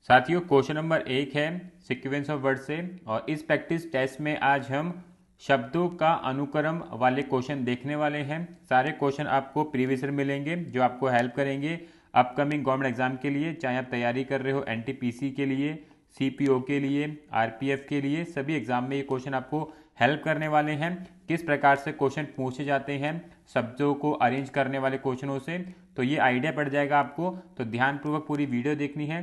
साथियों question number 1 है sequence of word से, और इस प्रैक्टिस टेस्ट में आज हम शब्दों का अनुक्रम वाले क्वेश्चन देखने वाले हैं। सारे क्वेश्चन आपको प्रीवियस ईयर मिलेंगे जो आपको हेल्प करेंगे अपकमिंग गवर्नमेंट एग्जाम के लिए, चाहे आप तैयारी कर रहे हो एनटीपीसी के लिए, सीपीओ के लिए, आरपीएफ के लिए। सभी एग्जाम में ये क्वेश्चन आपको हेल्प करने वाले हैं। किस प्रकार से क्वेश्चन पूछे जाते हैं शब्दों को अरेंज करने वाले क्वेश्चनों से, तो ये आइडिया पड़ जाएगा आपको। तो ध्यानपूर्वक पूरी वीडियो देखनी है,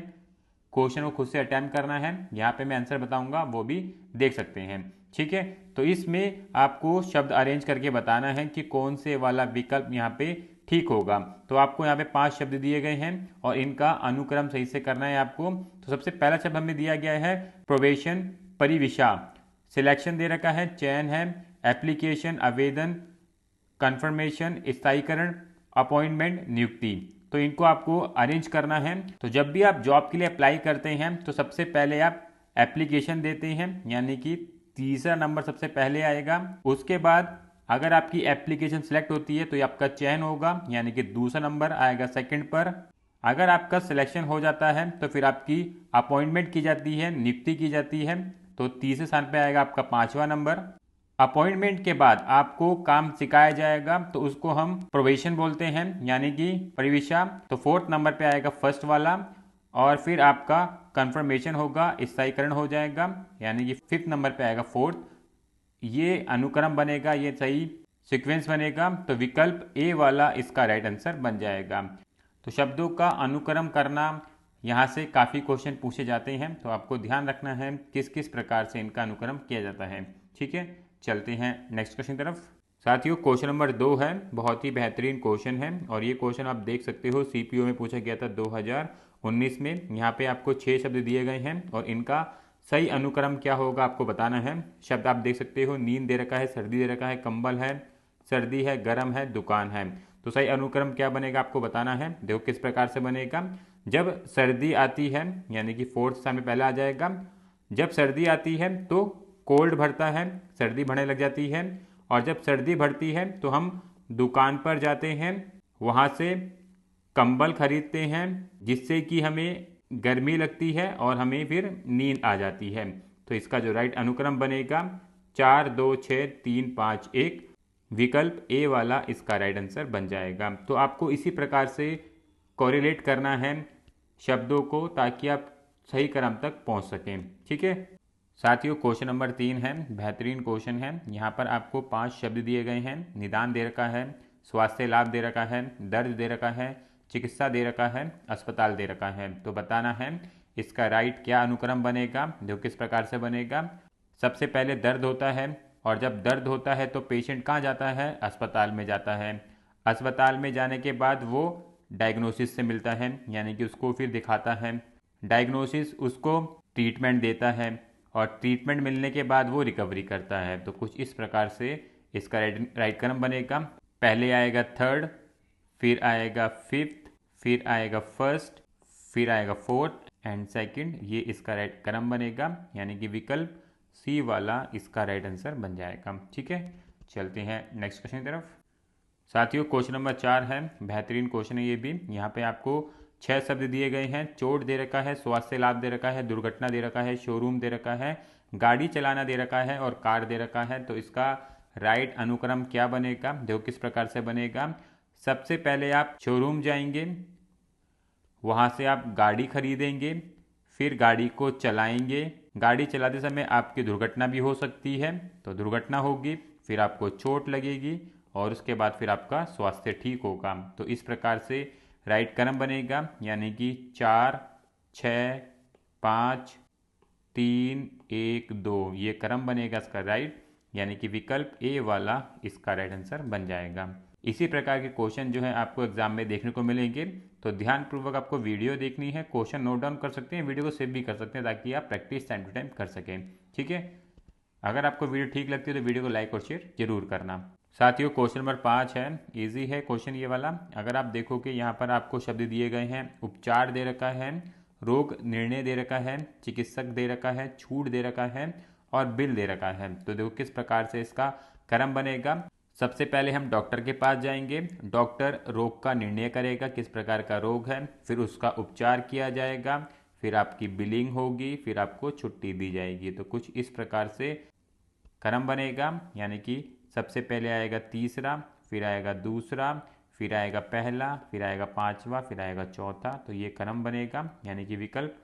क्वेश्चन को खुद से अटेम्प्ट करना है। यहाँ पे मैं आंसर बताऊंगा वो भी देख सकते हैं, ठीक है। तो इसमें आपको शब्द अरेंज करके बताना है कि कौन से वाला विकल्प यहाँ पे ठीक होगा। तो आपको यहाँ पे 5 शब्द दिए गए हैं और इनका अनुक्रम सही से करना है आपको। तो सबसे पहला शब्द हमें दिया गया है प्रोबेशन, परिविशा। सिलेक्शन दे रखा है, चयन है, एप्लीकेशन आवेदन, कन्फर्मेशन स्थायीकरण, अपॉइंटमेंट नियुक्ति। तो इनको आपको अरेंज करना है। तो जब भी आप जॉब के लिए अप्लाई करते हैं तो सबसे पहले आप एप्लीकेशन देते हैं, यानी कि तीसरा नंबर सबसे पहले आएगा। उसके बाद अगर आपकी एप्लीकेशन सिलेक्ट होती है तो ये आपका चयन होगा, यानी कि दूसरा नंबर आएगा सेकंड पर। अगर आपका सिलेक्शन हो जाता है तो फिर आपकी अपॉइंटमेंट की जाती है, नियुक्ति की जाती है, तो तीसरे स्थान पे आएगा आपका 5वां नंबर। अपॉइंटमेंट के बाद आपको काम सिखाया जाएगा तो उसको हम प्रोबेशन बोलते हैं, यानी कि परिविशा। तो 4th नंबर पे आएगा फर्स्ट वाला, और फिर आपका कंफर्मेशन होगा, स्थायीकरण हो जाएगा, यानी कि 5th नंबर पे आएगा 4th। ये अनुक्रम बनेगा, ये सही सीक्वेंस बनेगा। तो विकल्प ए वाला इसका राइट आंसर बन जाएगा। तो शब्दों का अनुक्रम करना, यहाँ से काफ़ी क्वेश्चन पूछे जाते हैं, तो आपको ध्यान रखना है किस किस प्रकार से इनका अनुक्रम किया जाता है, ठीक है। चलते हैं नेक्स्ट क्वेश्चन की तरफ। साथियों क्वेश्चन नंबर 2 है, बहुत ही बेहतरीन क्वेश्चन है, और ये क्वेश्चन आप देख सकते हो सीपीओ में पूछा गया था 2019 में। यहाँ पे आपको 6 शब्द दिए गए हैं और इनका सही अनुक्रम क्या होगा आपको बताना है। शब्द आप देख सकते हो, नींद दे रखा है, सर्दी दे रखा है, कंबल है, सर्दी है, गर्म है, दुकान है। तो सही अनुक्रम क्या बनेगा आपको बताना है। देखो किस प्रकार से बनेगा। जब सर्दी आती है, यानी कि 4th स्थान में पहला आ जाएगा। जब सर्दी आती है तो कोल्ड बढ़ता है, सर्दी बढ़ने लग जाती है, और जब सर्दी बढ़ती है तो हम दुकान पर जाते हैं, वहाँ से कंबल खरीदते हैं, जिससे कि हमें गर्मी लगती है और हमें फिर नींद आ जाती है। तो इसका जो राइट अनुक्रम बनेगा 4 2 6 3 5 1, विकल्प ए वाला इसका राइट आंसर बन जाएगा। तो आपको इसी प्रकार से कोरिलेट करना है शब्दों को, ताकि आप सही क्रम तक पहुंच सकें, ठीक है। साथियों क्वेश्चन नंबर 3 है, बेहतरीन क्वेश्चन है। यहाँ पर आपको 5 शब्द दिए गए हैं। निदान दे रखा है, स्वास्थ्य लाभ दे रखा है, दर्द दे रखा है, चिकित्सा दे रखा है, अस्पताल दे रखा है। तो बताना है इसका राइट क्या अनुक्रम बनेगा। जो किस प्रकार से बनेगा। सबसे पहले दर्द होता है, और जब दर्द होता है तो पेशेंट कहाँ जाता है, अस्पताल में जाता है। अस्पताल में जाने के बाद वो डायग्नोसिस से मिलता है, यानी कि उसको फिर दिखाता है। डायग्नोसिस उसको ट्रीटमेंट देता है, और ट्रीटमेंट मिलने के बाद वो रिकवरी करता है। तो कुछ इस प्रकार से इसका राइट क्रम बनेगा। पहले आएगा 3rd, फिर आएगा 5th, फिर आएगा 1st, फिर आएगा 4th एंड 2nd। ये इसका राइट क्रम बनेगा, यानी कि विकल्प सी वाला इसका राइट आंसर बन जाएगा, ठीक है। चलते हैं नेक्स्ट क्वेश्चन की तरफ। साथियों क्वेश्चन नंबर 4 है, बेहतरीन क्वेश्चन है ये भी। यहाँ पे आपको 6 शब्द दिए गए हैं। चोट दे रखा है, स्वास्थ्य लाभ दे रखा है, दुर्घटना दे रखा है, शोरूम दे रखा है, गाड़ी चलाना दे रखा है, और कार दे रखा है। तो इसका राइट अनुक्रम क्या बनेगा, देखो किस प्रकार से बनेगा। सबसे पहले आप शोरूम जाएंगे, वहाँ से आप गाड़ी खरीदेंगे, फिर गाड़ी को चलाएंगे। गाड़ी चलाते समय आपकी दुर्घटना भी हो सकती है, तो दुर्घटना होगी, फिर आपको चोट लगेगी, और उसके बाद फिर आपका स्वास्थ्य ठीक होगा। तो इस प्रकार से राइट क्रम बनेगा, यानी कि 4 6 5 3 1 2, ये क्रम बनेगा इसका राइट, यानी कि विकल्प ए वाला इसका राइट आंसर बन जाएगा। इसी प्रकार के क्वेश्चन जो है आपको एग्जाम में देखने को मिलेंगे। तो ध्यानपूर्वक आपको वीडियो देखनी है, क्वेश्चन नोट डाउन कर सकते हैं, वीडियो को सेव भी कर सकते हैं, ताकि आप प्रैक्टिस टाइम टू टाइम कर सकें, ठीक है। अगर आपको वीडियो ठीक लगती है तो वीडियो को लाइक और शेयर जरूर करना। साथियों क्वेश्चन नंबर 5 है, इजी है क्वेश्चन ये वाला। अगर आप देखो कि यहाँ पर आपको शब्द दिए गए हैं, उपचार दे रखा है, रोग निर्णय दे रखा है, चिकित्सक दे रखा है, छूट दे रखा है, और बिल दे रखा है। तो देखो किस प्रकार से इसका क्रम बनेगा। सबसे पहले हम डॉक्टर के पास जाएंगे, डॉक्टर रोग का निर्णय करेगा, किस प्रकार का रोग है, फिर उसका उपचार किया जाएगा, फिर आपकी बिलिंग होगी, फिर आपको छुट्टी दी जाएगी। तो कुछ इस प्रकार से क्रम बनेगा, यानी कि सबसे पहले आएगा तीसरा, फिर आएगा दूसरा, फिर आएगा पहला, फिर आएगा पांचवा, फिर आएगा चौथा। तो ये क्रम बनेगा, यानी कि विकल्प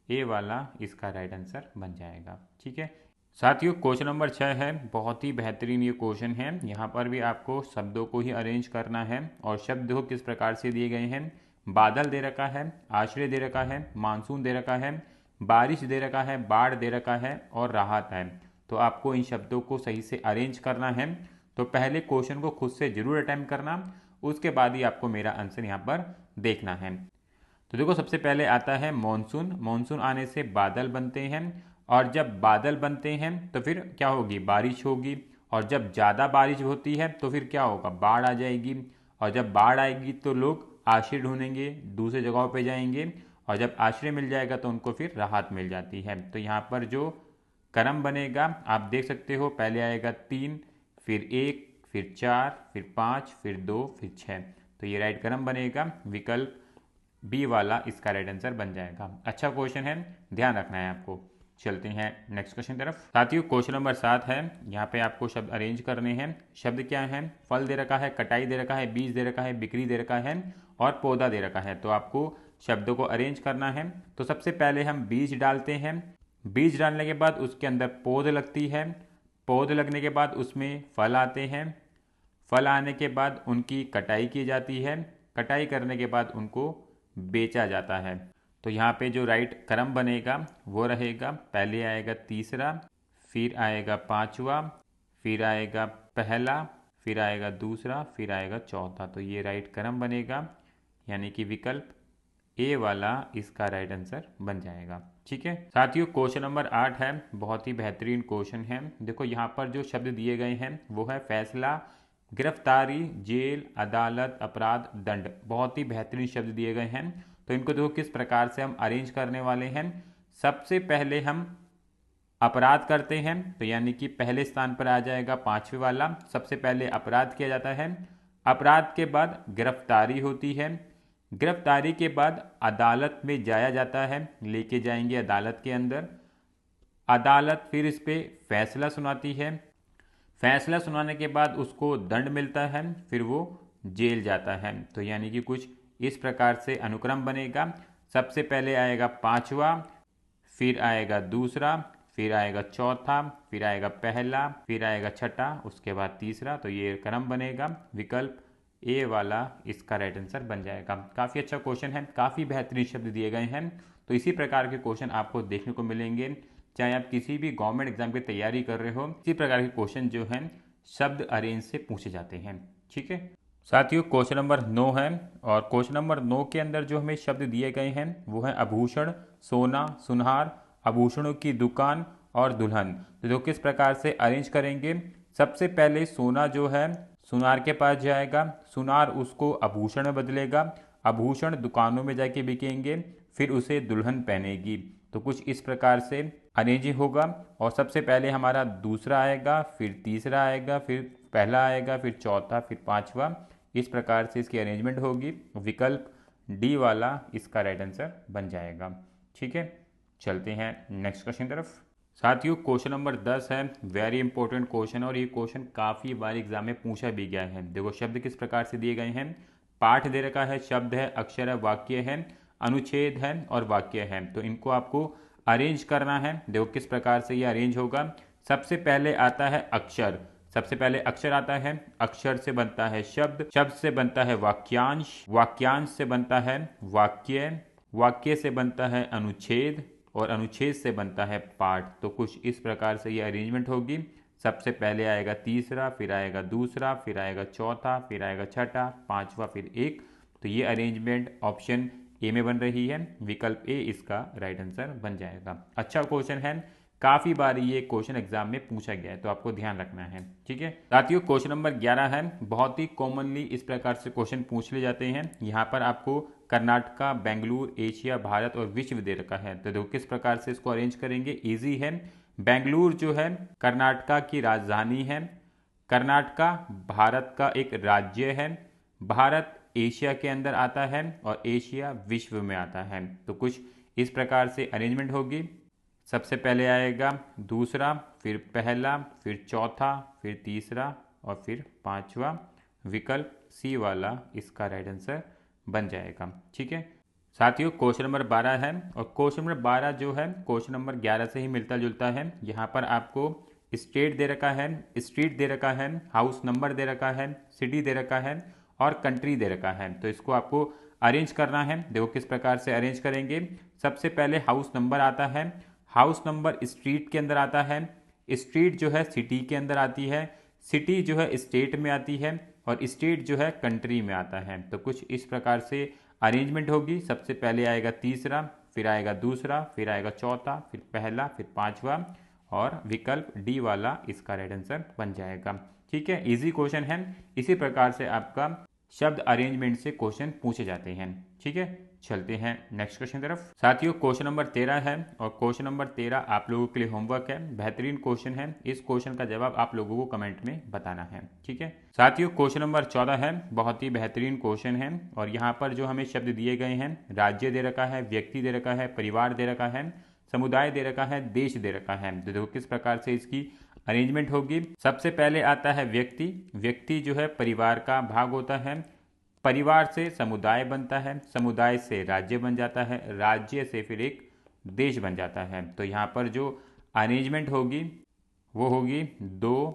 ए वाला इसका राइट आंसर बन जाएगा। ठीक है साथियों, क्वेश्चन नंबर 6 है, बहुत ही बेहतरीन ये क्वेश्चन है। यहाँ पर भी आपको शब्दों को ही अरेंज करना है और शब्द देखो किस प्रकार से दिए गए हैं। बादल दे रखा है, आश्रय दे रखा है, मानसून दे रखा है, बारिश दे रखा है, बाढ़ दे रखा है और राहत है। तो आपको इन शब्दों को सही से अरेंज करना है। तो पहले क्वेश्चन को खुद से जरूर अटेम्प्ट करना, उसके बाद ही आपको मेरा आंसर यहाँ पर देखना है। तो देखो सबसे पहले आता है मॉनसून। मॉनसून आने से बादल बनते हैं और जब बादल बनते हैं तो फिर क्या होगी, बारिश होगी। और जब ज़्यादा बारिश होती है तो फिर क्या होगा, बाढ़ आ जाएगी। और जब बाढ़ आएगी तो लोग आश्रय ढूंढेंगे, दूसरे जगहों पे जाएंगे और जब आश्रय मिल जाएगा तो उनको फिर राहत मिल जाती है। तो यहाँ पर जो क्रम बनेगा आप देख सकते हो, पहले आएगा 3, फिर 1, फिर 4, फिर 5, फिर 2, फिर 6। तो ये राइट क्रम बनेगा, विकल्प बी वाला इसका राइट आंसर बन जाएगा। अच्छा क्वेश्चन है, ध्यान रखना है आपको। चलते हैं नेक्स्ट क्वेश्चन तरफ। साथियों क्वेश्चन नंबर 7 है, यहाँ पे आपको शब्द अरेंज करने हैं। शब्द क्या है, फल दे रखा है, कटाई दे रखा है, बीज दे रखा है, बिक्री दे रखा है और पौधा दे रखा है। तो आपको शब्दों को अरेंज करना है। तो सबसे पहले हम बीज डालते हैं, बीज डालने के बाद उसके अंदर पौध लगती है, पौध लगने के बाद उसमें फल आते हैं, फल आने के बाद उनकी कटाई की जाती है, कटाई करने के बाद उनको बेचा जाता है। तो यहाँ पे जो राइट क्रम बनेगा वो रहेगा, पहले आएगा तीसरा, फिर आएगा पांचवा, फिर आएगा पहला, फिर आएगा दूसरा, फिर आएगा चौथा। तो ये राइट क्रम बनेगा, यानी कि विकल्प ए वाला इसका राइट आंसर बन जाएगा। ठीक है साथियों, क्वेश्चन नंबर 8 है, बहुत ही बेहतरीन क्वेश्चन है। देखो यहाँ पर जो शब्द दिए गए हैं वो है फैसला, गिरफ्तारी, जेल, अदालत, अपराध, दंड। बहुत ही बेहतरीन शब्द दिए गए हैं। तो इनको देखो किस प्रकार से हम अरेंज करने वाले हैं। सबसे पहले हम अपराध करते हैं, तो यानी कि पहले स्थान पर आ जाएगा पांचवे वाला। सबसे पहले अपराध किया जाता है, अपराध के बाद गिरफ्तारी होती है, गिरफ्तारी के बाद अदालत में जाया जाता है, लेके जाएंगे अदालत के अंदर, अदालत फिर इस पे फैसला सुनाती है, फैसला सुनाने के बाद उसको दंड मिलता है, फिर वो जेल जाता है। तो यानी कि कुछ इस प्रकार से अनुक्रम बनेगा। सबसे पहले आएगा पांचवा, फिर आएगा दूसरा, फिर आएगा चौथा, फिर आएगा पहला, फिर आएगा छठा, उसके बाद तीसरा। तो ये क्रम बनेगा, विकल्प ए वाला इसका राइट आंसर बन जाएगा। काफ़ी अच्छा क्वेश्चन है, काफ़ी बेहतरीन शब्द दिए गए हैं। तो इसी प्रकार के क्वेश्चन आपको देखने को मिलेंगे, चाहे आप किसी भी गवर्नमेंट एग्जाम की तैयारी कर रहे हो। इसी प्रकार के क्वेश्चन जो हैं शब्द अरेंज से पूछे जाते हैं। ठीक है साथियों, क्वेश्चन नंबर 9 है और क्वेश्चन नंबर 9 के अंदर जो हमें शब्द दिए गए हैं वो है आभूषण, सोना, सुनहार, आभूषणों की दुकान और दुल्हन। तो जो किस प्रकार से अरेंज करेंगे, सबसे पहले सोना जो है सुनार के पास जाएगा, सुनार उसको आभूषण में बदलेगा, आभूषण दुकानों में जाके बिकेंगे, फिर उसे दुल्हन पहनेगी। तो कुछ इस प्रकार से अरेंज होगा। और सबसे पहले हमारा दूसरा आएगा, फिर तीसरा आएगा, फिर पहला आएगा, फिर चौथा, फिर पांचवा। इस प्रकार से इसकी अरेंजमेंट होगी, विकल्प डी वाला इसका राइट आंसर बन जाएगा। ठीक है चलते हैं नेक्स्ट क्वेश्चन तरफ। साथियों क्वेश्चन नंबर 10 है, वेरी इंपॉर्टेंट क्वेश्चन और ये क्वेश्चन काफ़ी बार एग्जाम में पूछा भी गया है। देखो शब्द किस प्रकार से दिए गए हैं, पाठ दे रखा है, शब्द है, अक्षर है, वाक्य है, अनुच्छेद है और वाक्य है। तो इनको आपको अरेंज करना है। देखो किस प्रकार से ये अरेंज होगा। सबसे पहले आता है अक्षर, सबसे पहले अक्षर आता है, अक्षर से बनता है शब्द, शब्द से बनता है वाक्यांश, वाक्यांश से बनता है वाक्य, वाक्य से बनता है अनुच्छेद और अनुच्छेद से बनता है पाठ। तो कुछ इस प्रकार से ये अरेंजमेंट होगी। सबसे पहले आएगा तीसरा, फिर आएगा दूसरा, फिर आएगा चौथा, फिर आएगा छठा, पांचवा, फिर एक। तो ये अरेंजमेंट ऑप्शन ए में बन रही है, विकल्प ए इसका राइट आंसर बन जाएगा। अच्छा क्वेश्चन है, काफ़ी बार ये क्वेश्चन एग्जाम में पूछा गया है, तो आपको ध्यान रखना है। ठीक है साथियों, क्वेश्चन नंबर 11 है, बहुत ही कॉमनली इस प्रकार से क्वेश्चन पूछ ले जाते हैं। यहाँ पर आपको कर्नाटका, बेंगलुरु, एशिया, भारत और विश्व दे रखा है। तो देखो किस प्रकार से इसको अरेंज करेंगे, इजी है। बेंगलुरु जो है कर्नाटका की राजधानी है, कर्नाटका भारत का एक राज्य है, भारत एशिया के अंदर आता है और एशिया विश्व में आता है। तो कुछ इस प्रकार से अरेंजमेंट होगी। सबसे पहले आएगा दूसरा, फिर पहला, फिर चौथा, फिर तीसरा और फिर पांचवा। विकल्प सी वाला इसका राइट आंसर बन जाएगा। ठीक है साथियों, क्वेश्चन नंबर 12 है और क्वेश्चन नंबर 12 जो है क्वेश्चन नंबर 11 से ही मिलता जुलता है। यहाँ पर आपको स्टेट दे रखा है, स्ट्रीट दे रखा है, हाउस नंबर दे रखा है, सिटी दे रखा है और कंट्री दे रखा है। तो इसको आपको अरेंज करना है। देखो किस प्रकार से अरेंज करेंगे। सबसे पहले हाउस नंबर आता है, हाउस नंबर स्ट्रीट के अंदर आता है, स्ट्रीट जो है सिटी के अंदर आती है, सिटी जो है स्टेट में आती है और स्टेट जो है कंट्री में आता है। तो कुछ इस प्रकार से अरेंजमेंट होगी। सबसे पहले आएगा तीसरा, फिर आएगा दूसरा, फिर आएगा चौथा, फिर पहला, फिर पांचवा और विकल्प डी वाला इसका राइट आंसर बन जाएगा। ठीक है, इजी क्वेश्चन है। इसी प्रकार से आपका शब्द अरेंजमेंट से क्वेश्चन पूछे जाते हैं। ठीक है, चलते हैं नेक्स्ट क्वेश्चन तरफ। साथियों क्वेश्चन नंबर 13 है और क्वेश्चन नंबर 13 आप लोगों के लिए होमवर्क है। बेहतरीन क्वेश्चन है। इस क्वेश्चन का जवाब आप लोगों को कमेंट में बताना है। ठीक है साथियों, क्वेश्चन नंबर 14 है, बहुत ही बेहतरीन क्वेश्चन है और यहाँ पर जो हमें शब्द दिए गए हैं, राज्य दे रखा है, व्यक्ति दे रखा है, परिवार दे रखा है, समुदाय दे रखा है, देश दे रखा है। तो देखो किस प्रकार से इसकी अरेंजमेंट होगी। सबसे पहले आता है व्यक्ति। व्यक्ति जो है परिवार का भाग होता है, परिवार से समुदाय बनता है, समुदाय से राज्य बन जाता है, राज्य से फिर एक देश बन जाता है। तो यहाँ पर जो अरेंजमेंट होगी वो होगी 2,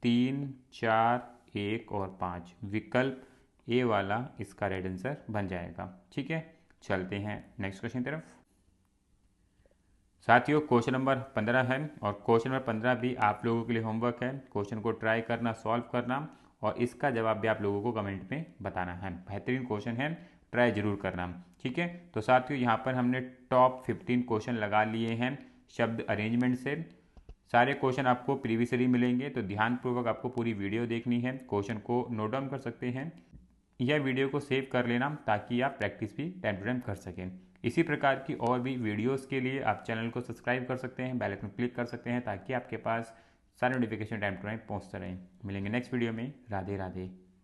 3, 4, 1 और 5। विकल्प ए वाला इसका राइट आंसर बन जाएगा। ठीक है, चलते हैं नेक्स्ट क्वेश्चन तरफ। साथियों क्वेश्चन नंबर 15 है और क्वेश्चन नंबर 15 भी आप लोगों के लिए होमवर्क है। क्वेश्चन को ट्राई करना, सॉल्व करना और इसका जवाब भी आप लोगों को कमेंट में बताना है। बेहतरीन क्वेश्चन है, ट्राई जरूर करना। ठीक है, तो साथियों यहाँ पर हमने टॉप 15 क्वेश्चन लगा लिए हैं शब्द अरेंजमेंट से। सारे क्वेश्चन आपको प्रीवियसली मिलेंगे, तो ध्यानपूर्वक आपको पूरी वीडियो देखनी है। क्वेश्चन को नोट डाउन कर सकते हैं या वीडियो को सेव कर लेना ताकि आप प्रैक्टिस भी टाइम टू टाइम कर सकें। इसी प्रकार की और भी वीडियोस के लिए आप चैनल को सब्सक्राइब कर सकते हैं, बेल आइकन क्लिक कर सकते हैं ताकि आपके पास सारे नोटिफिकेशन टाइम टू टाइम पहुंचते रहें। मिलेंगे नेक्स्ट वीडियो में। राधे राधे।